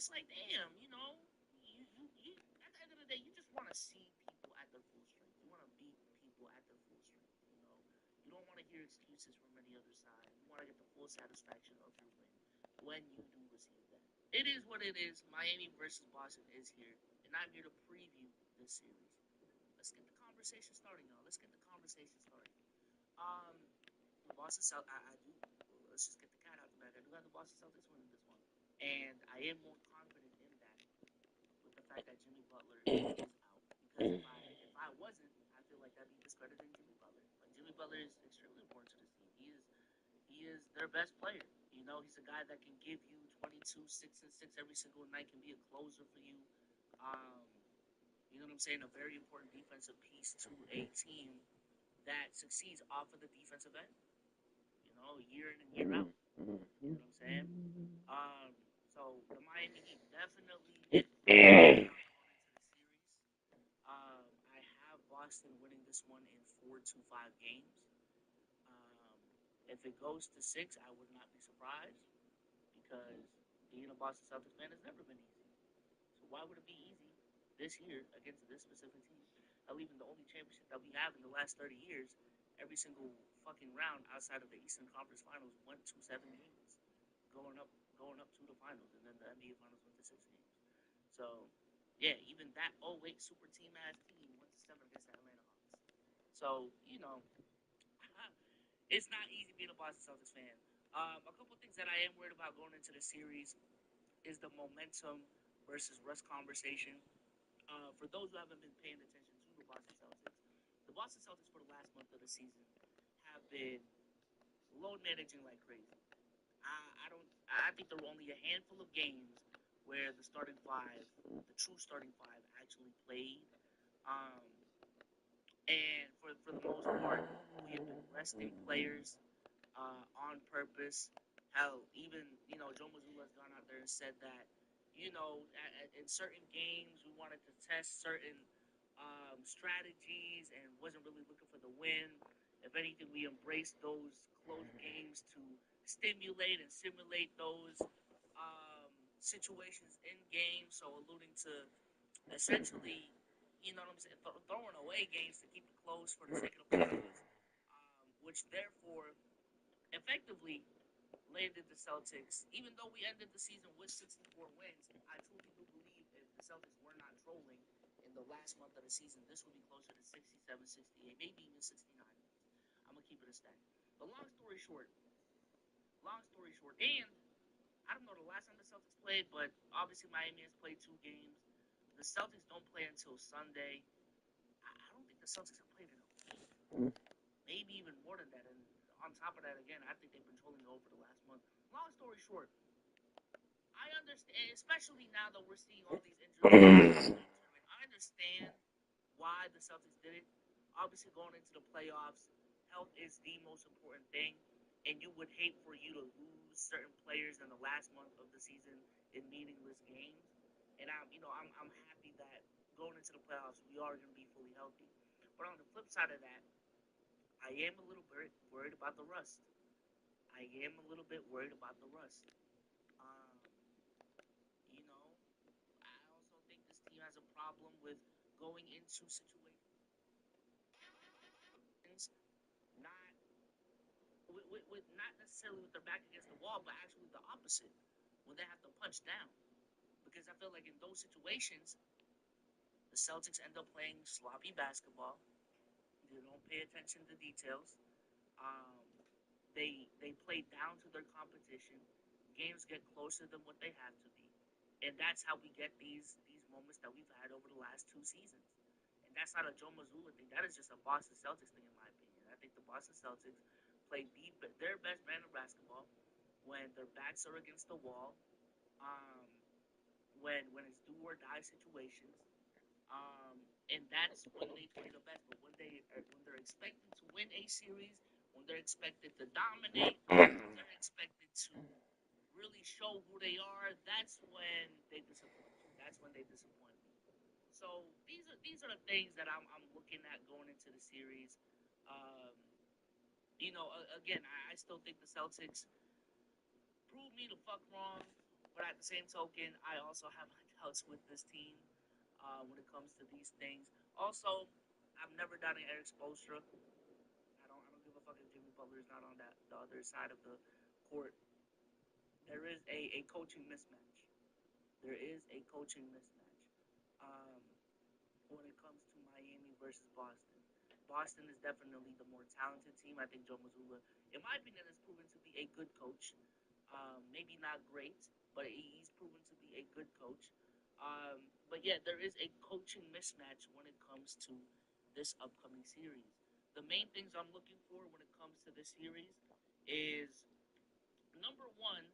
it's like, damn, at the end of the day, you just want to see people at their full strength. You want to beat people at their full strength. You don't want to hear excuses from any other side. You want to get the full satisfaction of your win when you do receive that. It is what it is. Miami versus Boston is here, and I'm here to preview this series. Let's get the conversation starting, y'all. Let's get the conversation started. Um, the Boston Celtics. I do. Let's just get the cat out the bag. I do have the Boston Celtics winning this one, and I am more confident in that with the fact that Jimmy Butler is out. Because if I wasn't, I feel like that'd be discrediting Jimmy Butler. Like Jimmy Butler is extremely important to this team. He is their best player. He's a guy that can give you 22, 6 and 6 every single night. Can be a closer for you. Um, you know what I'm saying? A very important defensive piece to a team that succeeds off of the defensive end. Year in and year out. You know what I'm saying? Um, so the Miami Heat definitely going into the series. I have Boston winning this one in 4 to 5 games. Um, if it goes to 6, I would not be surprised because being a Boston Celtics fan has never been easy. So why would it be easy this year against this specific team? Hell, even the only championship that we have in the last 30 years, every single fucking round outside of the Eastern Conference Finals went to 7 games, going up to the finals, and then the NBA Finals went to 6 games. So yeah, even that '08 super team ass team went to 7 against the Atlanta Hawks. So it's not easy being a Boston Celtics fan. A couple things that I am worried about going into the series is the momentum versus rust conversation. For those who haven't been paying attention to the Boston Celtics for the last month of the season have been load managing like crazy. I don't. I think there were only a handful of games where the starting five, the true starting five, actually played. Um, and for the most part, we have been resting players on purpose. Hell, even Joe Mazzulla has gone out there and said that in certain games we wanted to test certain strategies and wasn't really looking for the win. If anything, we embraced those close games to stimulate and simulate those situations in games. So alluding to essentially, what I'm saying, throwing away games to keep it close for the sake of the playoffs, which therefore effectively landed the Celtics. Even though we ended the season with 64 wins, I truly do believe if the Celtics were not trolling in the last month of the season, this would be closer to 67, 68, maybe even 69 wins. I'm gonna keep it a stack. But long story short, and I don't know the last time the Celtics played, but obviously Miami has played 2 games. The Celtics don't play until Sunday. I don't think the Celtics have played in a week, maybe even more than that. And on top of that, again, I think they've been trolling over the last month. Long story short, I understand, especially now that we're seeing all these injuries. I understand why the Celtics did it. Obviously, going into the playoffs, health is the most important thing, and you would hate for you to lose certain players in the last month of the season in meaningless games. And I'm happy that going into the playoffs, we are going to be fully healthy. But on the flip side of that, I am a little bit worried about the rust. I am a little bit worried about the rust. Um, you know, I also think this team has a problem with going into situations not with not necessarily with their back against the wall, but actually the opposite when they have to punch down. Because I feel like in those situations, the Celtics end up playing sloppy basketball. They don't pay attention to details. Um, they play down to their competition. Games get closer than what they have to be, and that's how we get these moments that we've had over the last 2 seasons. And that's not a Joe Mazzulla thing. That is just a Boston Celtics thing, in my opinion. I think the Boston Celtics play their best brand of basketball when their backs are against the wall, um, when it's do or die situations, and that's when they play the best. But when they're expected to win a series, when they're expected to dominate, when they're expected to really show who they are, that's when they disappoint you. That's when they disappoint me. So these are the things that I'm looking at going into the series. Um, again, I still think the Celtics prove me the fuck wrong, but at the same token, I also have my doubts with this team when it comes to these things. Also, I'm never doubting Eric Spoelstra. I don't give a fuck if Jimmy Butler is not on that the other side of the court. There is a coaching mismatch. There is a coaching mismatch. Um, when it comes to Miami versus Boston. Boston is definitely the more talented team. I think Joe Mazzulla, in my opinion, has proven to be a good coach. Maybe not great, but he's proven to be a good coach. But yeah, there is a coaching mismatch when it comes to this upcoming series. The main things I'm looking for when it comes to this series is number one,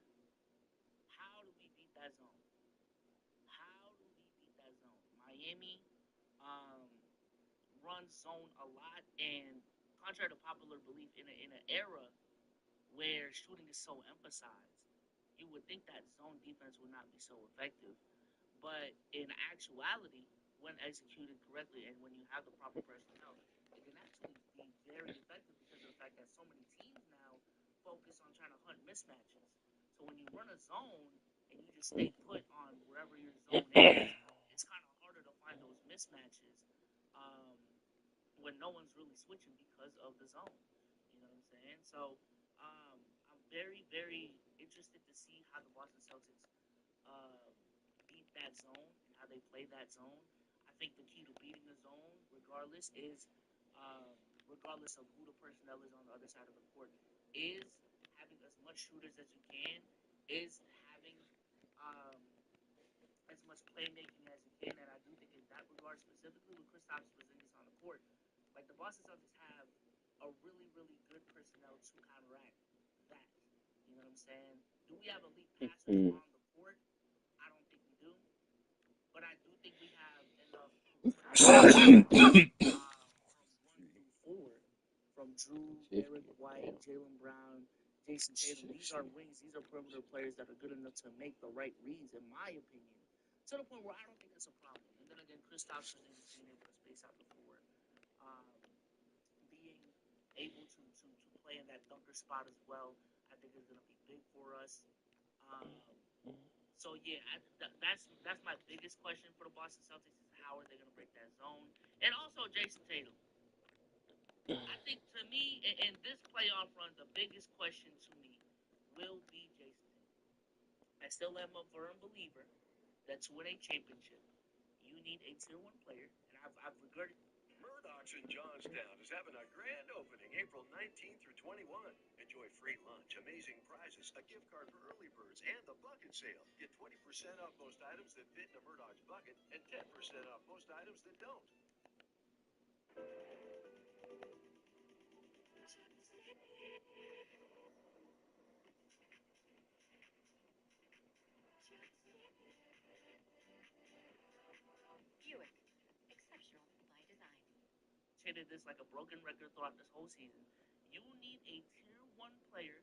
how do we beat that zone? How do we beat that zone? Miami um, runs zone a lot, and contrary to popular belief, in an era where shooting is so emphasized, you would think that zone defense would not be so effective. But in actuality, when executed correctly and when you have the proper personnel, it can actually be very effective because of the fact that so many teams now focus on trying to hunt mismatches. So when you run a zone and you just stay put on wherever your zone is, it's kind of harder to find those mismatches um, when no one's really switching because of the zone. You know what I'm saying? So I'm very, very interested to see how the Boston Celtics uh, beat that zone and how they play that zone. I think the key to beating the zone, um, regardless of who the personnel is on the other side of the court, is having as much shooters as you can, is having um, as much playmaking as you can. And I do think in that regard, specifically with Kristaps Porzingis on the court, like the Boston Celtics have a really, really good personnel to counteract that. You know what I'm saying? Do we have elite passers on the court? I don't think we do, but I do think we have enough perimeter from 1 through 4, from Drew, Derek White, Jalen Brown, Jason Tatum. These are wings. These are perimeter players that are good enough to make the right reads, in my opinion, to the point where I don't think it's a problem. And then again, Kristaps Porzingis being able to space out the floor, um, being able to play in that dunker spot as well, I think is going to be big for us. Um, so yeah, that's my biggest question for the Boston Celtics is how are they going to break that zone, and also Jason Tatum. I think to me in this playoff run, the biggest question to me will be Jason Tatum. I still am a firm believer that to win a championship, you need a tier 1 player, and I've regretted. Murdoch's in Johnstown is having a grand opening April 19th through 21. Enjoy free lunch, amazing prizes, a gift card for early birds, and the bucket sale. Get 20% off most items that fit in a Murdoch's bucket and 10% off most items that don't. Treated this like a broken record throughout this whole season. You need a tier 1 player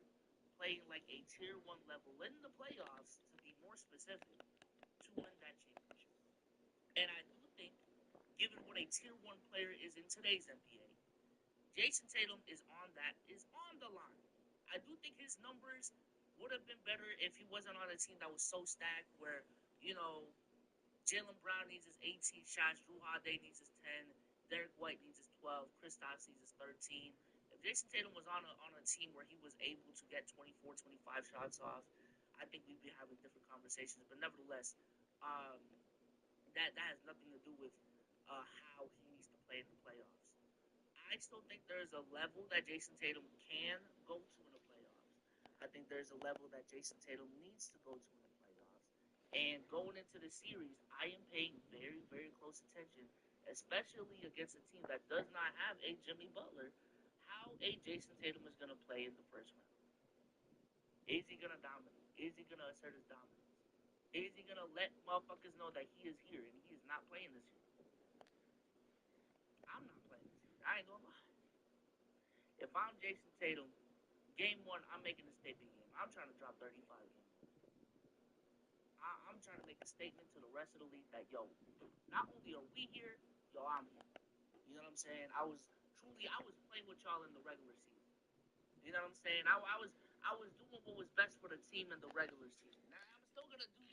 playing like a tier 1 level in the playoffs, to be more specific, to win that championship. And I do think, given what a tier 1 player is in today's NBA, Jason Tatum is on the line. I do think his numbers would have been better if he wasn't on a team that was so stacked where, you know, Jalen Brown needs his 18 shots, Drew Holiday needs his 10, Derek White needs his 12, Kristaps needs his 13. If Jason Tatum was on a team where he was able to get 24, 25 shots off, I think we'd be having different conversations. But nevertheless, um, that has nothing to do with how he needs to play in the playoffs. I still think there's a level that Jason Tatum can go to in the playoffs. I think there's a level that Jason Tatum needs to go to in the playoffs. And going into the series, I am paying very, very close attention, especially against a team that does not have a Jimmy Butler, how a Jason Tatum is going to play in the first round. Is he going to dominate? Is he going to assert his dominance? Is he going to let motherfuckers know that he is here and he is not playing this year? I'm not playing this year. I ain't going to lie. If I'm Jason Tatum, game 1, I'm making a statement game. I'm trying to drop 35 games. I'm trying to make a statement to the rest of the league that, yo, not only are we here, yo, I'm here. You know what I'm saying? I was playing with y'all in the regular season. You know what I'm saying? I was doing what was best for the team in the regular season. Now I'm still gonna do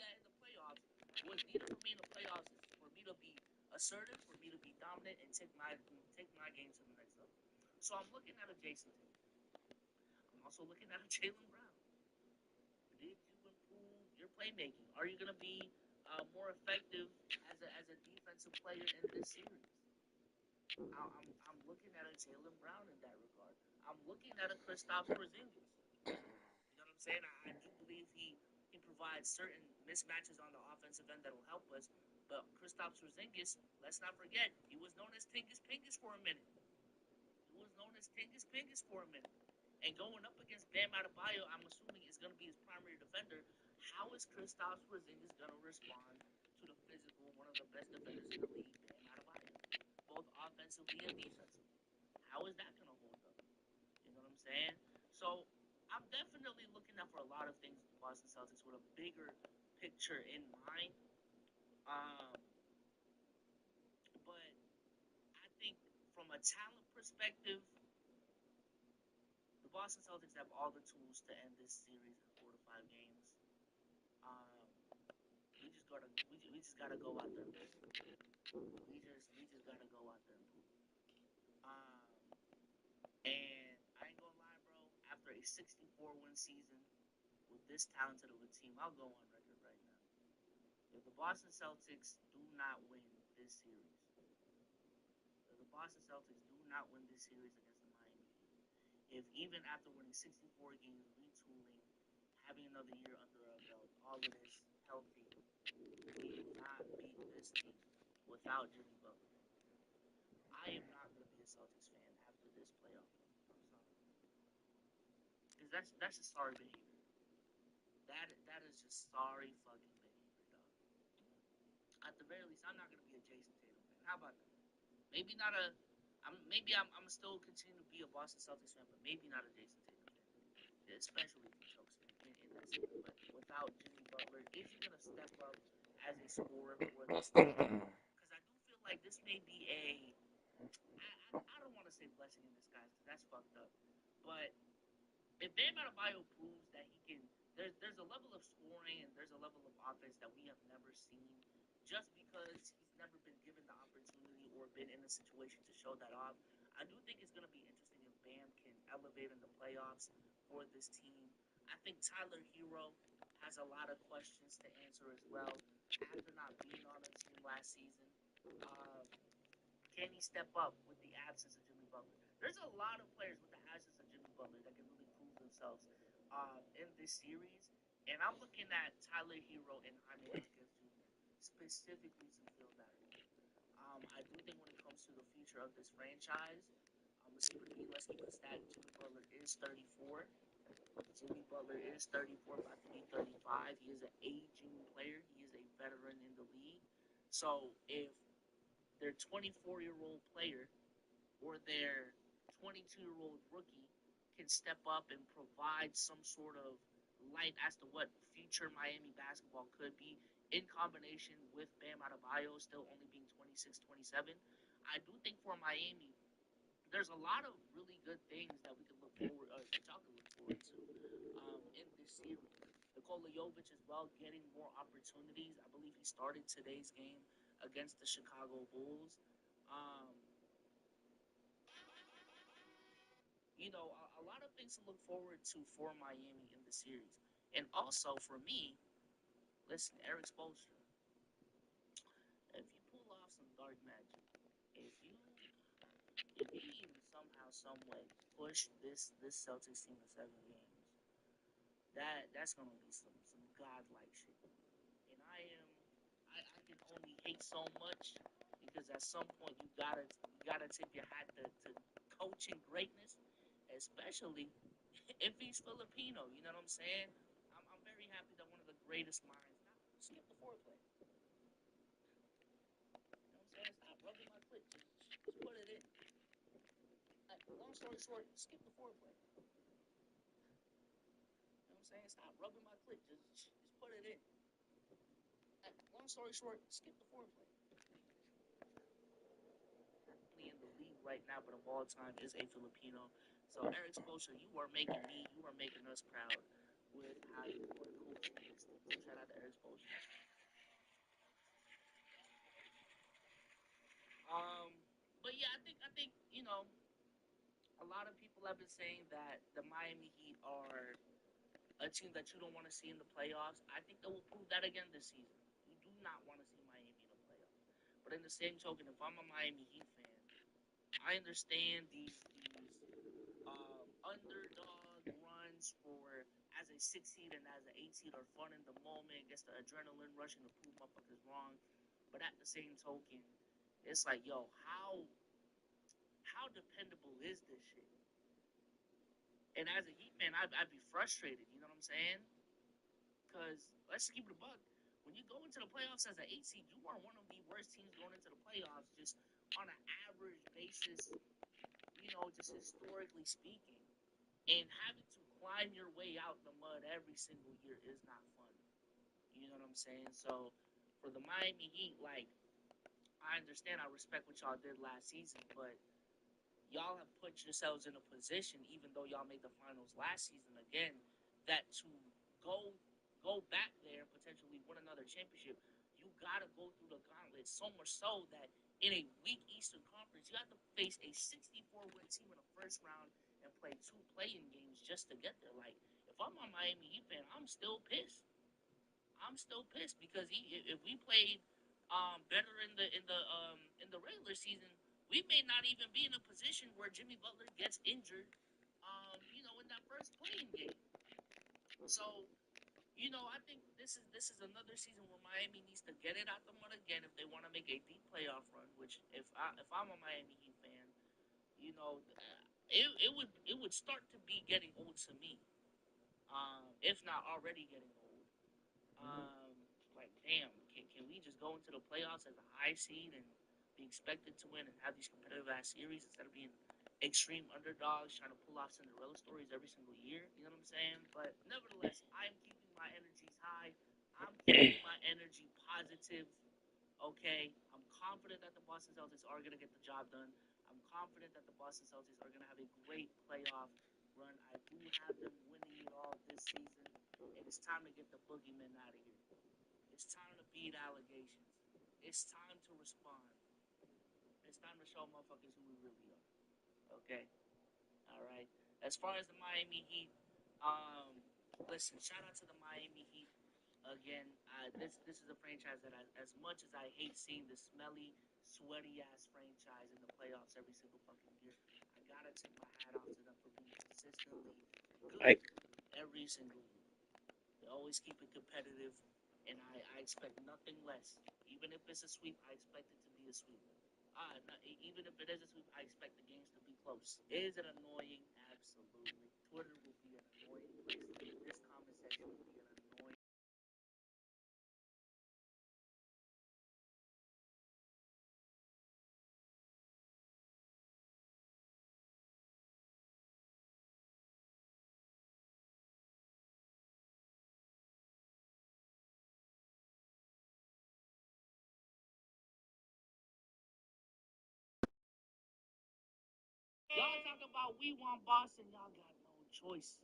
What's needed for me in the playoffs is for me to be assertive, for me to be dominant, and take my game to the next level. So I'm looking at a Jason Tatum. I'm also looking at a Jalen Brown. Did you improve your playmaking? Are you going to be more effective as a defensive player in this series? I'm looking at a Jalen Brown in that regard. I'm looking at a Kristaps Porzingis. You know what I'm saying? I do believe he provides certain mismatches on the offensive end that'll help us. But Kristaps Porzingis, let's not forget, he was known as Tingus Pingus for a minute. He was known as Tingus Pingus for a minute. And going up against Bam Adebayo, I'm assuming is going to be his primary defender. How is Kristaps Porzingis going to respond to the physical, one of the best defenders in the league, Bam Adebayo, both offensively and defensively? How is that going to hold up? You know what I'm saying? So I'm definitely looking out for a lot of things with the Boston Celtics with a bigger picture in mind. Um, but I think from a talent perspective, the Boston Celtics have all the tools to end this series in 4 to 5 games. Um, we just gotta go out there. We just gotta go out there and prove it. Um, and I ain't gonna lie, bro. After a 64 win season with this talented of a team, I'll go on record right now. If the Boston Celtics do not win this series, if the Boston Celtics do not win this series against the Miami Heat, if even after winning 64 games, retooling, having another year under our belt, all of this healthy, we do not beat this team without Jimmy Butler, I am not going to be a Celtics fan after this playoff run. I'm sorry. Because that's just sorry behavior. That is just sorry fucking behavior, dog. At the very least, I'm not going to be a Jason Tatum fan. How about that? Maybe not a. I'm still continue to be a Boston Celtics fan, but maybe not a Jason Tatum fan, especially if he chokes in that series. But without Jimmy Butler, is he gonna step up as a scorer for this team? Because I do feel like this may be a. I don't want to say blessing in disguise because that's fucked up. But if Bam Adebayo proves that he can, there's a level of scoring and there's a level of offense that we have never seen, just because he's never been given the opportunity or been in a situation to show that off. I do think it's going to be interesting if Bam can elevate in the playoffs for this team. I think Tyler Hero has a lot of questions to answer as well after not being on the team last season. Um, can he step up with the absence of Jimmy Butler? There's a lot of players with the absence of Jimmy Butler that can really prove themselves in this series. And I'm looking at Tyler Hero and Jaime Jaquez Jr. specifically to fill that role. I do think when it comes to the future of this franchise, let's keep it a stat. Jimmy Butler is 34. Jimmy Butler is 34, about to be 35. He is an aging player. He is a veteran in the league. So if their 24-year-old player or their 22-year-old rookie can step up and provide some sort of light as to what future Miami basketball could be in combination with Bam Adebayo still only being 26, 27. I do think for Miami, there's a lot of really good things that we can look forward, that y'all can look forward to in this series. Nikola Jovic as well getting more opportunities. I believe he started today's game against the Chicago Bulls. Um, a lot of things to look forward to for Miami in the series. And also for me, listen, Eric Spoelstra, if you pull off some dark magic, if you if you even somehow, some way push this Celtics team to 7 games, that's gonna be some godlike shit. And I can only hate so much because at some point you gotta tip your hat to coaching greatness, especially if he's Filipino. You know what I'm saying? I'm very happy that one of the greatest minds. Skip the foreplay. You know what I'm saying? Stop rubbing my clit. Just put it in. Long story short, skip the foreplay. You know what I'm saying? Stop rubbing my clit. Just put it in. Long story short, skip the foreplay. In the league right now, but of all time is a Filipino. So Eric Spoelstra, you are making us proud with how you are coaching this team. So shout out to Eric Spoelstra. But yeah, I think a lot of people have been saying that the Miami Heat are a team that you don't want to see in the playoffs. I think they will prove that again this season. You do not want to see Miami in the playoffs. But in the same token, if I'm a Miami Heat fan, I understand these underdog runs for as a 6 seed and as an 8 seed are fun in the moment, gets the adrenaline rushing to prove motherfuckers wrong. But at the same token, it's like, yo, how dependable is this shit? And as a Heat fan, I'd be frustrated. You know what I'm saying? Because let's keep it a buck. When you go into the playoffs as an 8 seed, you are one of the worst teams going into the playoffs, just on an average basis. Just historically speaking, and having to climb your way out the mud every single year is not fun. You know what I'm saying? So for the Miami Heat, like, I understand, I respect what y'all did last season, but y'all have put yourselves in a position, even though y'all made the finals last season again, that to go go back there and potentially win another championship, you gotta go through the gauntlet. So much so that in a weak Eastern Conference, you have to face a 64-win team in the first round and play two play-in games just to get there. Like, if I'm a Miami Heat fan, I'm still pissed. I'm still pissed because if we played better in the regular season, we may not even be in a position where Jimmy Butler gets injured. In that first playing game. So I think this is another season where Miami needs to get it out the mud again if they want to make a deep playoff run. Which if I'm a Miami Heat fan, it would start to be getting old to me. If not already getting old. Um, like, damn, can we just go into the playoffs as a high seed and be expected to win and have these competitive ass series instead of being extreme underdogs trying to pull off Cinderella stories every single year? You know what I'm saying? But nevertheless, I'm keeping my energies high. I'm keeping my energy positive. Okay, I'm confident that the Boston Celtics are gonna get the job done. I'm confident that the Boston Celtics are gonna have a great playoff run. I do have them winning it all this season, and it's time to get the boogeyman out of here. It's time to beat allegations. It's time to respond. It's time to show motherfuckers who we really are. Okay, all right. As far as the Miami Heat, um, listen, shout out to the Miami Heat again. This is a franchise that as much as I hate seeing the smelly, sweaty ass franchise in the playoffs every single fucking year, I gotta tip my hat off to them for being consistently good every single year. They always keep it competitive, and I expect nothing less. Even if it's a sweep, I expect it to be a sweep. Even if it is a sweep, I expect the games to be close. Is it annoying? Absolutely. Twitter will be an annoying place to be. This comment section will be an annoying. Y'all talk about we want Boston. Y'all got no choice.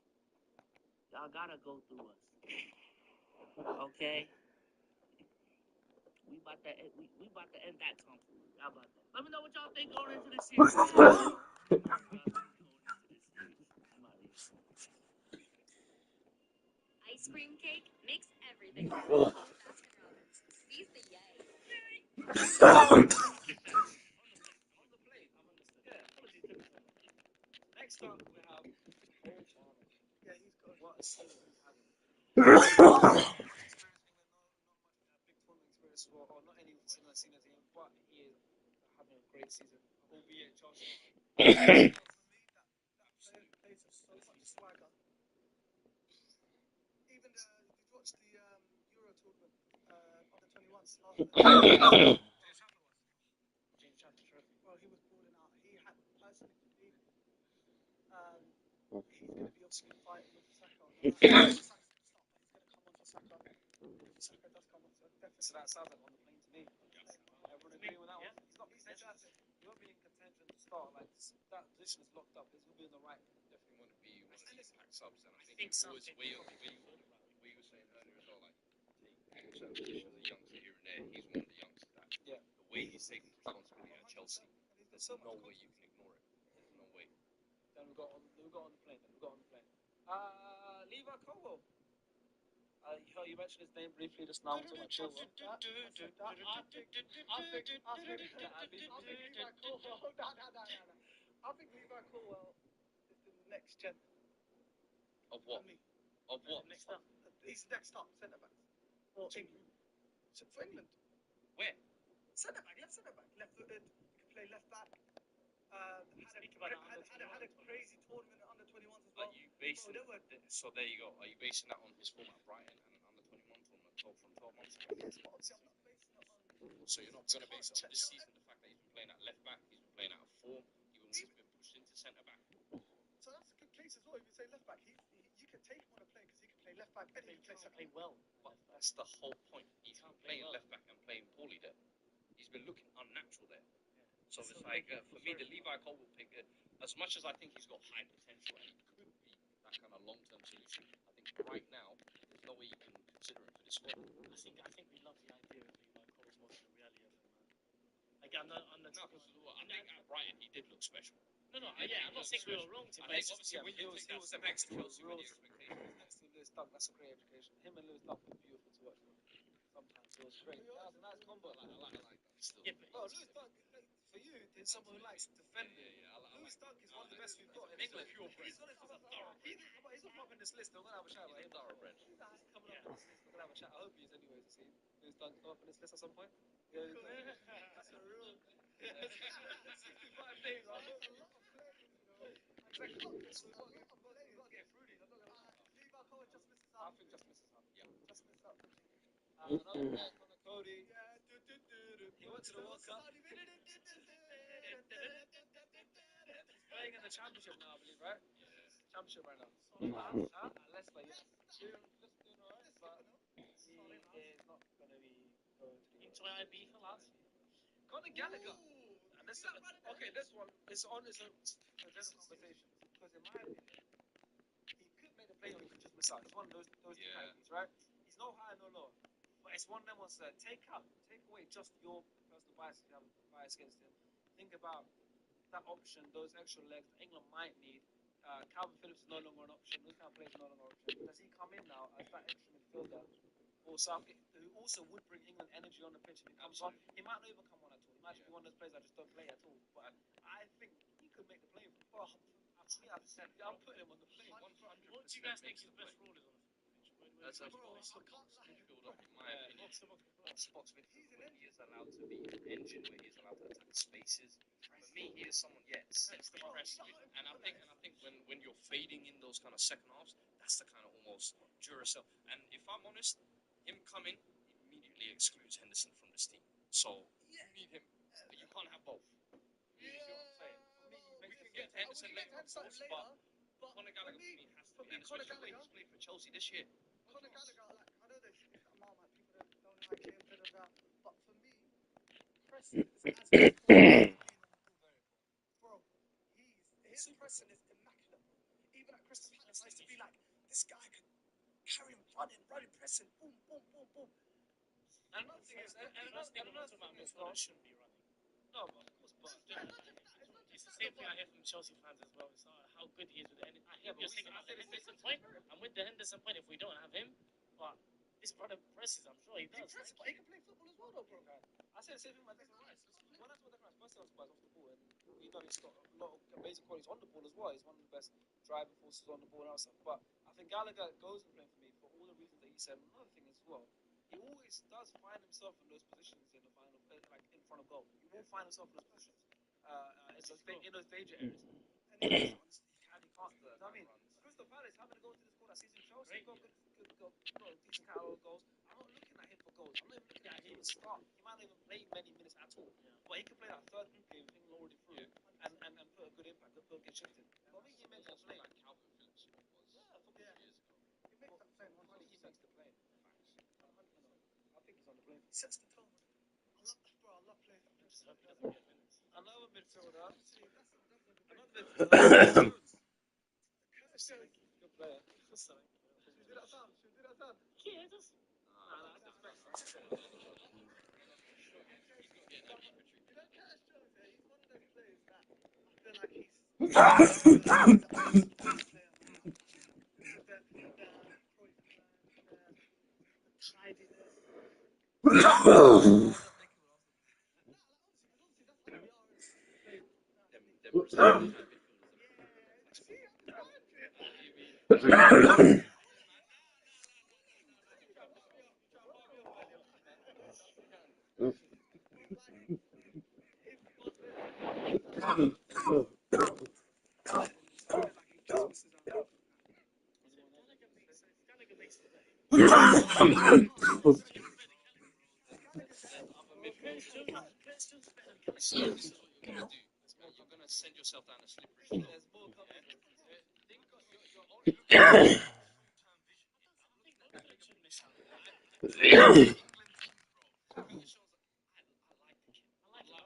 Y'all gotta go through us. Okay? We about to end that tomfoolery. How about that? Let me know what y'all think going into this series. Ice cream cake makes everything better. Baskin Robbins. Seize the yay. On the plate. I'm understood. Yeah, apologies to so much. Next up, we have Cole Palmer. Yeah, he's good. What a season he's having. Experience in England, not much big tournament experience, or not any similar senior team, but he is having a great season, albeit Josh Hart. For me, that player plays with so much swagger. Even did you watch the Euro tournament under 21s last night? James Chancellor Trophy. Well, he was balling out. He had personally for me. He's going to be obviously fighting with Saka. Saka's going to start, but he's going to come on for Saka. If Saka does come on, so definitely. So that sounds like on the plane to me. Everyone agree with that one? He's not. He's exactly. He won't be in contention to start. Like that position is locked up. He'll be in the right. Definitely want to be one of the impact subs, and I think it's always where you were saying earlier as well, like take certain positions, a youngster here and there. He's one of the youngsters that the way he's taking responsibility at Chelsea, the so much no way confidence. you can ignore it. No way. Then we got on the plane. Levi Colwell. You mentioned his name briefly just now. I think Levi Colwell is the next gen. Of what? Of what? Next up. He's next up, centre back. For England. For England. Where? Centre back, left footed. He can play left back. Had a crazy tournament at under 21s as well. Are you basing so there you go. Are you basing that on his form at Brighton and an under 21 tournament from 12 months ago? Yes, but obviously I'm not basing it on. So you're not going to base it on this season, the fact that he's been playing at left back, he's been playing out of form, he's been pushed into centre back. So that's a good case as well. If you say left back, you can take him on a plane because he can play left back and he can play well. But that's the whole point. He's been playing left back and playing poorly there. He's been looking unnatural there. So it's like, for me, the Levi Colwell pick, as much as I think he's got high potential and he could be that kind of long-term solution, I think right now, there's no way you can consider him for this squad. I think we love the idea of Levi Colwell more than the reality of him, man. Like, I'm not. No, because I think at Brighton he did look special. No, I'm not saying we were wrong to. I think obviously when you take that step next to Chelsea with the expectations. next to Lewis Dunk. That's a great education. Him and Lewis Dunk were beautiful to watch. Sometimes it was great. That was a nice combo. I like that still. Yeah, but Lewis Dunk, for you, there's someone who likes defending. Lewis Dunk is one of the best we've got in England. He's not up in this list. We're gonna have a chat about him. Thoroughbred. He's coming up in this list. We're gonna have a chat. I hope he is anyways. See, Lewis Dunk up in this list at some point. Yeah, that's a real. 65 names. I know a lot of players. Exactly. So we've got to get through these. I'm not gonna lie. Levi Colwell just misses out. I think just misses out. Yeah, just misses out. Another player, Connor Cody. He went to the World Cup. He's playing in the Championship now, I believe, right? Championship right now. Leicester, yes. Just doing alright, but he is not going to be going to the enjoy IB for lads. Conor Gallagher. And this one is on its own conversation. Because in my opinion, he could make the play or he could just miss out. It's one of those two categories, right? He's no higher, no lower. But it's one of them ones that take away just your personal bias if you have a bias against him. Think about that option, those extra legs that England might need. Calvin Phillips is no longer an option. Those kind of players are no longer an option. Does he come in now as that extra midfielder or Southgate, who also would bring England energy on the pitch if he comes on? He might not even come on at all. He might just be one of those players that just don't play at all. But I think he could make the play. I'll put him on the play. 100%. What do you guys think his best role is on the pitch? That's a midfielder, in my opinion. Spots midfield where he is allowed to be an engine, where he is allowed to attack spaces. For me, he is someone, sets the press. And I think when you're fading in those kind of second halves, that's the kind of almost Duracell. And if I'm honest, him coming immediately excludes Henderson from this team. So you need him. You can't have both. You see what I'm saying? We can get Henderson later, of course, but Conor Gallagher for me has to be. And especially the way he's played for Chelsea this year. Conor Gallagher, I know that people don't like him, but for me, pressing is as good as being on the ball. Bro, his pressing is immaculate. Even at Crystal Palace, I used to be like, this guy could carry him running, pressing, boom, boom, boom, boom. And another thing is, shouldn't be running. No, of course, but it's the same thing I hear from Chelsea fans as well. It's how good he is with the Henderson. I hear you're saying at the Henderson point. I'm with the Henderson point if we don't have him, but this brother presses. I'm sure he does. He presses, but he can play football as well, though, bro. I say the same thing about Declan Rice. When I saw Declan Rice, first time I was off the ball, and we know he's got a lot of amazing qualities on the ball as well. He's one of the best driving forces on the ball and stuff. But I think Gallagher goes and playing for me for all the reasons that he said. Another thing as well, he always does find himself in those positions in the final, like in front of goal. He will find himself in those positions, in those danger areas. And he can't do that. I mean, Crystal Palace having to go to this goal that season. Chelsea got decent catalogue of goals. I'm not looking at him for goals. I'm not even looking at him to start. He might not even play many minutes at all. But he can play that third group game, England already through, and put a good impact, put a good shift in. For me, he makes the play. Like Calvin Phillips was a couple of years ago. He makes that play. For me, he makes the play. I think he's on the play. He sets the tone. I love players that play. Just hope he doesn't get minutes. Another midfielder. Good player. Should we do that sound? Yeah, just. You don't catch Jones, he's one of those players You're gonna send yourself down a slippery slope.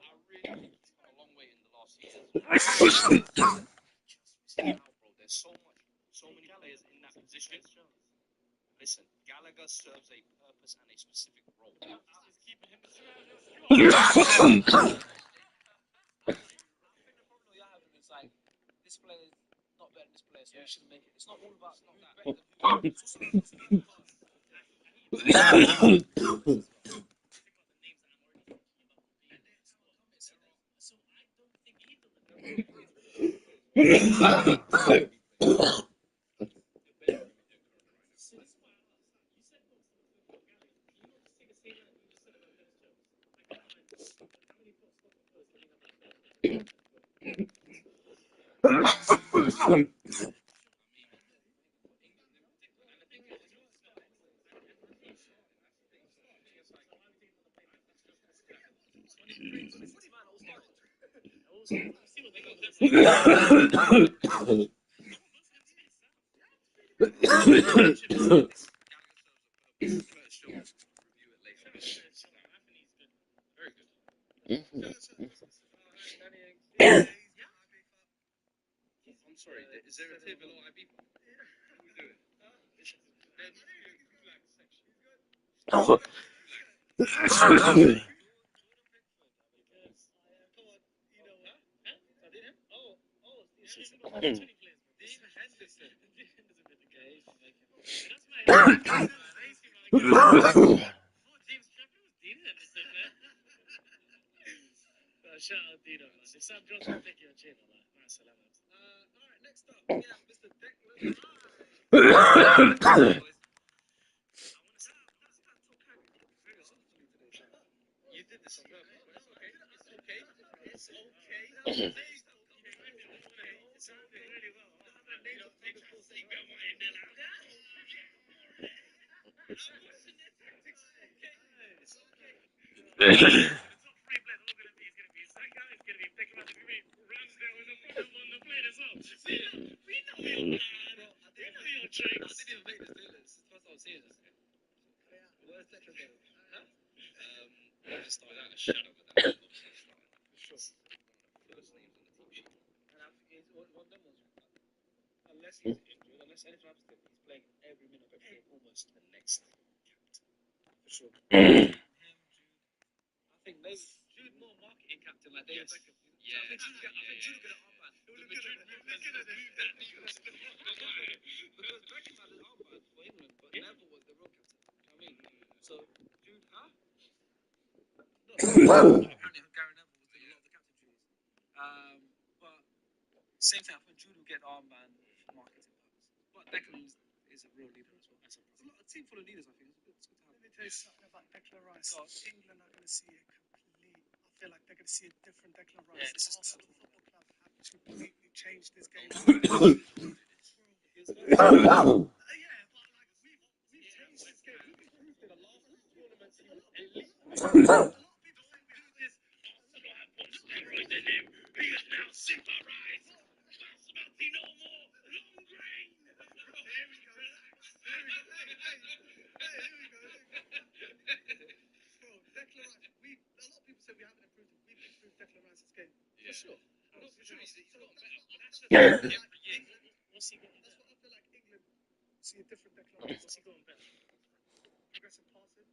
I really think he's come a long way in the last years. Bro, there's so many players in that position. Listen, Gallagher serves a purpose and a specific role. The problem you're having is like this player is not better than this player, so he shouldn't make it. It's not all about who's better than who. It's also I'm sorry, is there a tier below IB? What are we doing? Shout out Dino, man. If Sam Johnson take your chin, I'm like, nice, salamat. alright, next up, we have Mr. Declan. You did this on purpose, but it's okay. It's okay. It's okay. It sounded really well. I just started out a shadow with that. First names on the team sheet. And I think one of them was, unless he's injured, unless anything happens to him, he's playing every minute of every game almost. The next For sure. I think maybe Jude more marketing captain like David Beckham. Yeah. I think Jude get an armband. Because Beckham had an armband for England, but Neville was the real captain. You know what I mean? So Jude, huh? No, apparently Gary Neville was doing a lot of the captain duties. But same thing. I think Jude will get the armband for marketing purposes. But Declan is a real leader as well. There's a team full of leaders. I think it's good to have. Let me tell you something about Declan Rice. England are going to see a complete. I feel like they're going to see a different Declan Rice. Yeah, this is Arsenal Football Club have to completely change this game. Yeah. For sure. No, for sure. He's gotten better. But that's just Yeah. every year. What's he got? That's what I feel like England see a different Declan Rice. What's he going better? Progressive passing.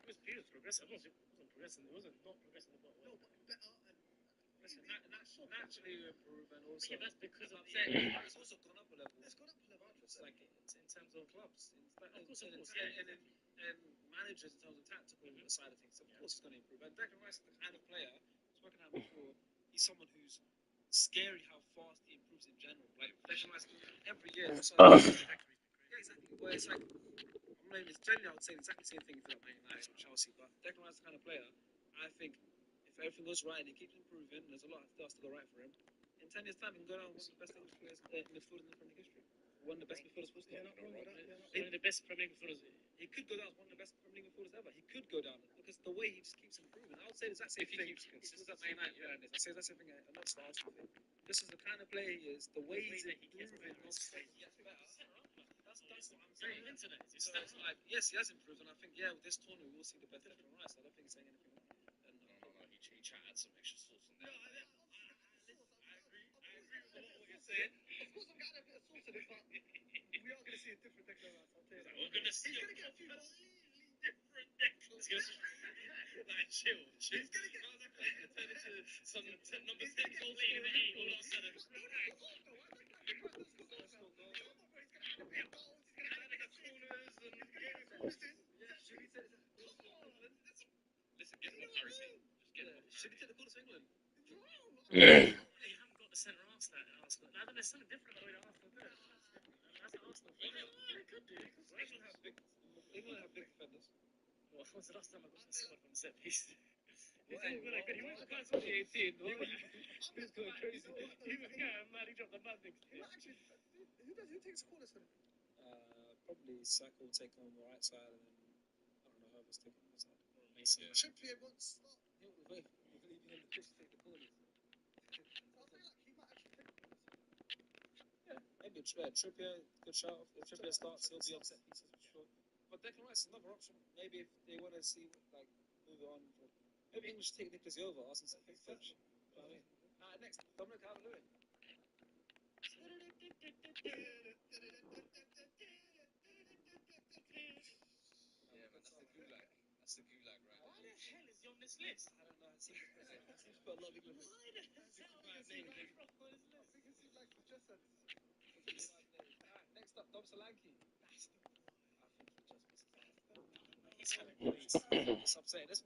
It was beautiful, progressive. It wasn't progressing. It wasn't not progressing. No, but better and naturally improve, and also. Yeah, that's because I'm of saying the. it's also gone up a level. It's gone up a level. It's like in terms of clubs, Of course, and managers in terms of tactical side of things. Of course, it's going to improve. And Declan Rice is the kind of player, spoken about before. He's someone who's scary how fast he improves in general. Like Declan Rice, every year. Yeah, exactly. Well, it's like generally I would say exactly the same thing for Man United or Chelsea. But Declan Rice is the kind of player. I think if everything goes right and he keeps improving, there's a lot that has to go right for him. In 10 years' time, he can go down one of the best English players, midfielders in Premier League history. One of the best midfielders. You're not wrong with that. One of the best Premier League midfielders. He could go down as one of the best Premier League midfielders ever. He could go down because the way he just keeps improving. I would say the exact same thing. If he was at Man United, I say the same thing. Not the Arsenal thing. This is the kind of player he is. The way he's improving, non-stop, he gets better. That's what I'm saying. So it's like, yes, he has improved, and I think with this tournament we'll see the best Declan Rice. I don't think he's saying anything wrong. And No. He tried to add some extra sauce on there. I agree with a lot of what you're saying. Of course, I'm getting a bit of sauce in it, but we are going to see a different Declan Rice. I'll tell you that. We're gonna see. He's going to get a few more. Different Declan. Like chill. He's gonna get. Turn into some number 10 goalie in the 8 all of a sudden. Listen, get him off Harry Kane. Just get him off. should he take the corners for England? They haven't got the centre half that at Arsenal. I don't know, there's something different about the way that Arsenal do it. That's the Arsenal thing. They could do. England have big defenders. Well, when's the last time I got the squad from set piece? He Well, went well, he went to well, Paris 2018. He was going crazy. He was mad. He dropped the mad things. Who takes corners for them? Probably Saka will take on the right side, and then I don't know whoever's taking the left side. Mason. Yeah. Trippier won't start. We're leaving him the pitch to take the corners. So I feel like he might actually take corners. Maybe Trippier could shout off. If Trippier starts, he'll be on set pieces for sure. But Declan Rice is another option. Maybe if they want to see move on. Maybe English take Nicholas over. Arsenal set piece coach. You know what I mean? Next, Dominic Calvert-Lewin. Yeah, man, that's the gulag. That's the gulag, right? Why the hell is he on this list? I don't know. It seems to put a lot of England. Why the hell is he on this list? I think it's like the just said. Next up, Dom Solanke. That's the boy. I think he just misses. He's had a great Stop saying this.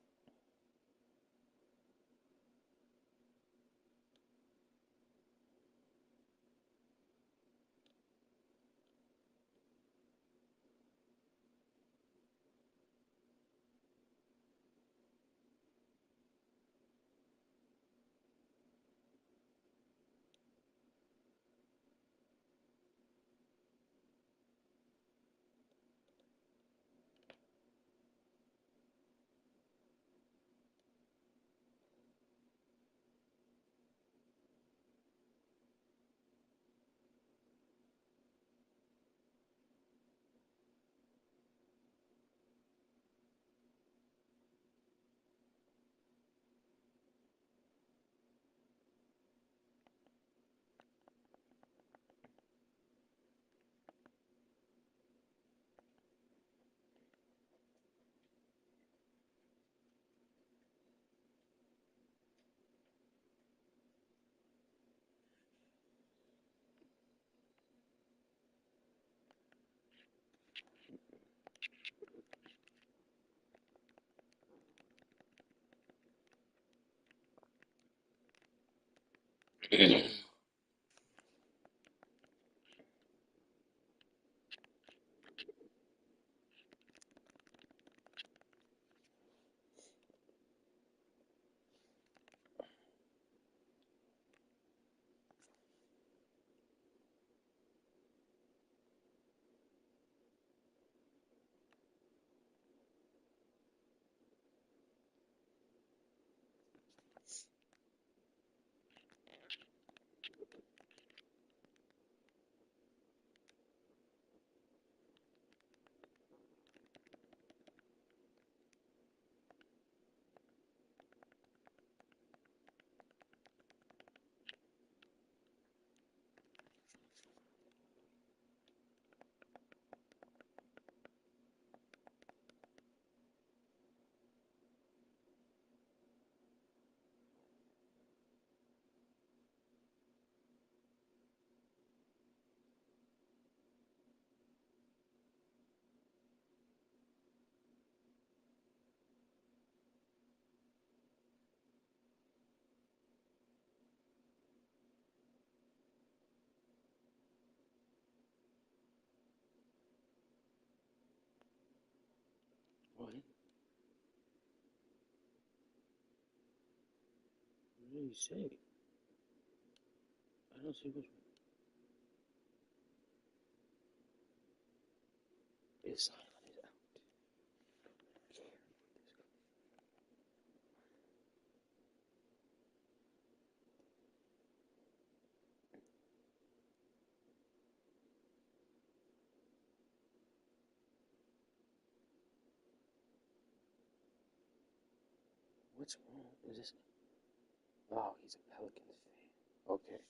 do you say? I don't see which one. His silent is out. What's wrong? Is this? Oh, he's a Pelicans fan. Okay.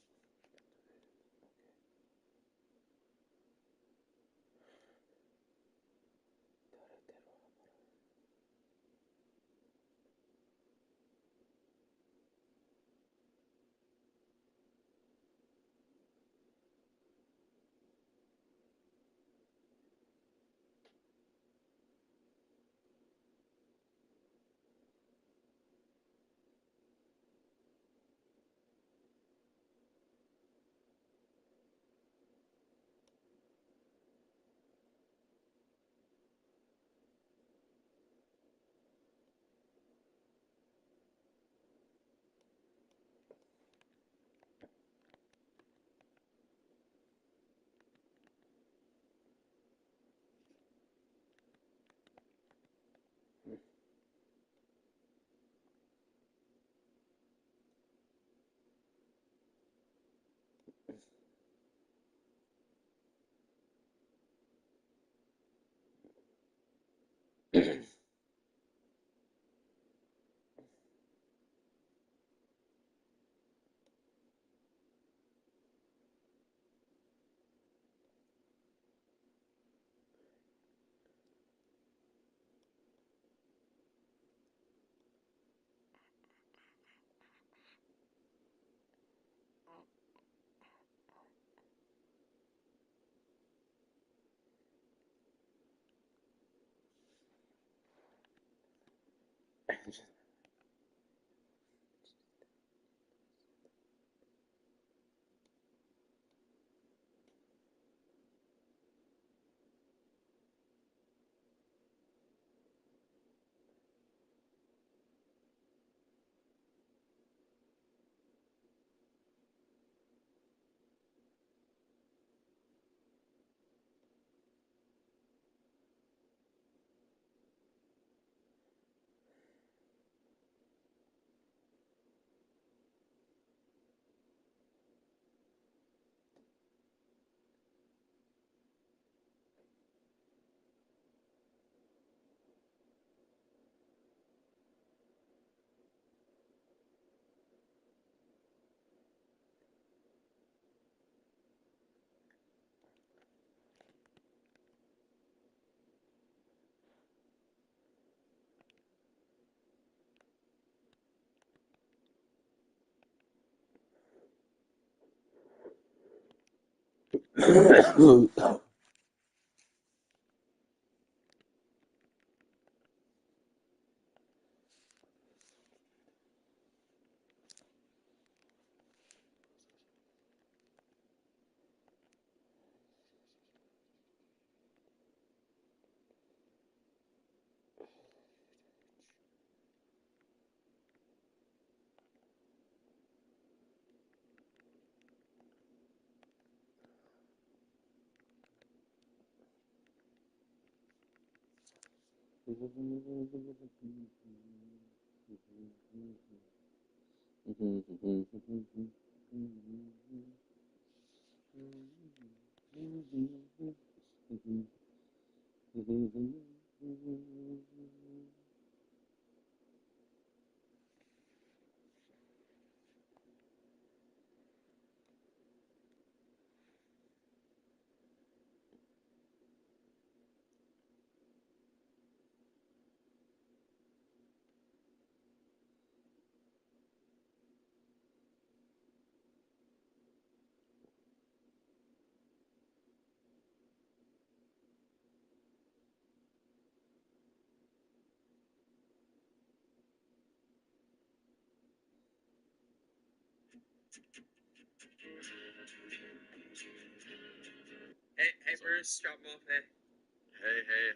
Hey, Bruce, drop him off. Hey,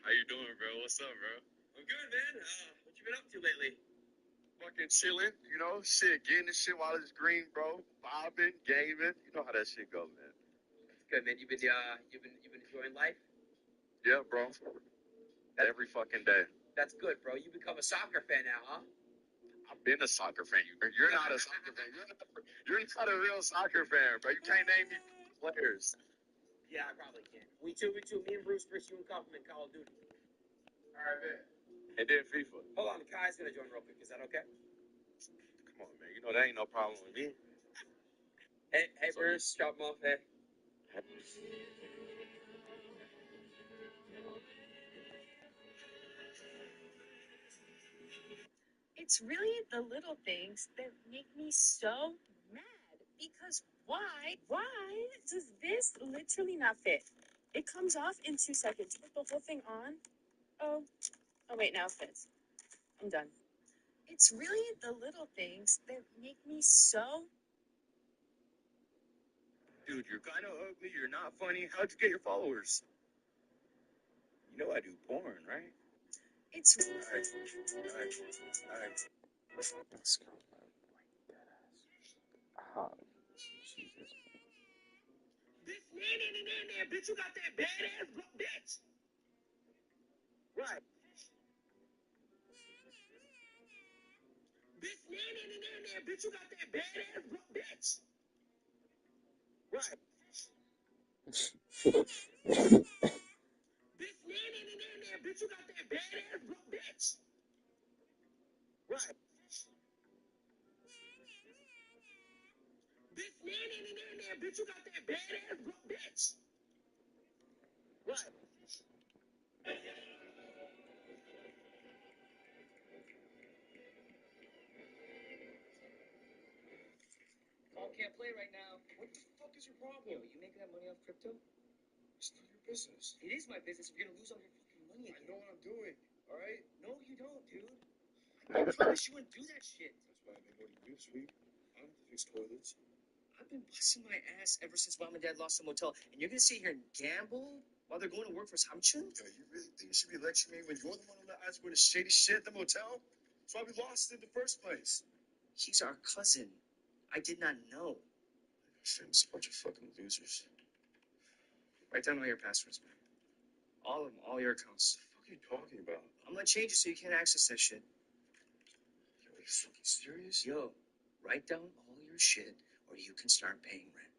how you doing, bro? What's up, bro? I'm good, man. What you been up to lately? Fucking chilling, you know, shit, getting this shit while it's green, bro. Vibing, gaming. You know how that shit go, man. Good, man. You've been enjoying life? Yeah, bro. Every fucking day. That's good, bro. You become a soccer fan now, huh? I've been a soccer fan. You're not a soccer fan. You're not a real soccer fan, bro. You can't name me players. Yeah, I probably can. We two. Me and Bruce, Chris, you and Kaufman, Call of Duty. All right, man. And then FIFA. Hold on, Kai's gonna join real quick. Is that okay? Come on, man. You know that ain't no problem with me. Hey, Bruce, drop him off. Hey. It's really the little things that make me so mad. Because why? Why does this literally not fit? It comes off in 2 seconds. Put the whole thing on. Oh, wait, now it fits. I'm done. It's really the little things that make me so. Dude, you're kind of ugly. You're not funny. How'd you get your followers? You know I do porn, right? It's. All right. Let's go. Oh, Jesus. Bitch, bitch, you got that badass bitch. Right. Bitch, bitch, you got that badass bitch. Right. Bitch, bitch, you got that badass bitch. Right. Bitch, bitch, you got that badass bitch. Right. Paul can't play right now. What the fuck is your problem? Yo, you making that money off crypto? It's not your business. It is my business. You're gonna lose all your fucking money I again. know what I'm doing, all right? No, you don't, dude. I promise you wouldn't do that shit. That's why I've been going to do this week. I don't have to fix toilets. I've been busting my ass ever since mom and dad lost the motel, and you're gonna sit here and gamble while they're going to work for Samchun? Yo, you really think you should be lecturing me when you're the one who let us go to shady shit at the motel? That's why we lost it in the first place. He's our cousin. I did not know. It's a bunch of fucking losers. Write down all your passwords, man. All of them, all your accounts. What the fuck are you talking about? I'm gonna change it so you can't access that shit. Yo, are you fucking serious? Yo, write down all your shit, or you can start paying rent.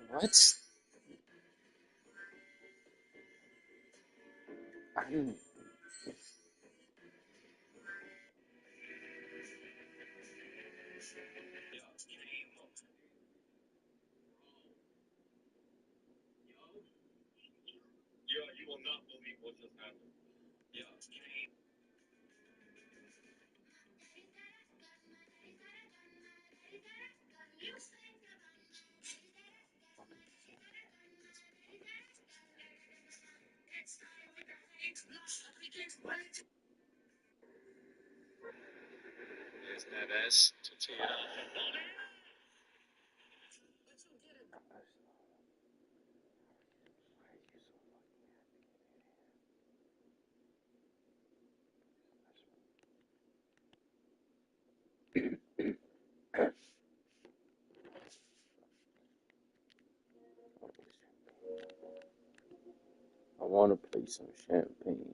What? I didn't. Yo, you will not believe what just happened. Yeah. There's Neves to tee it up. I want to play some champagne.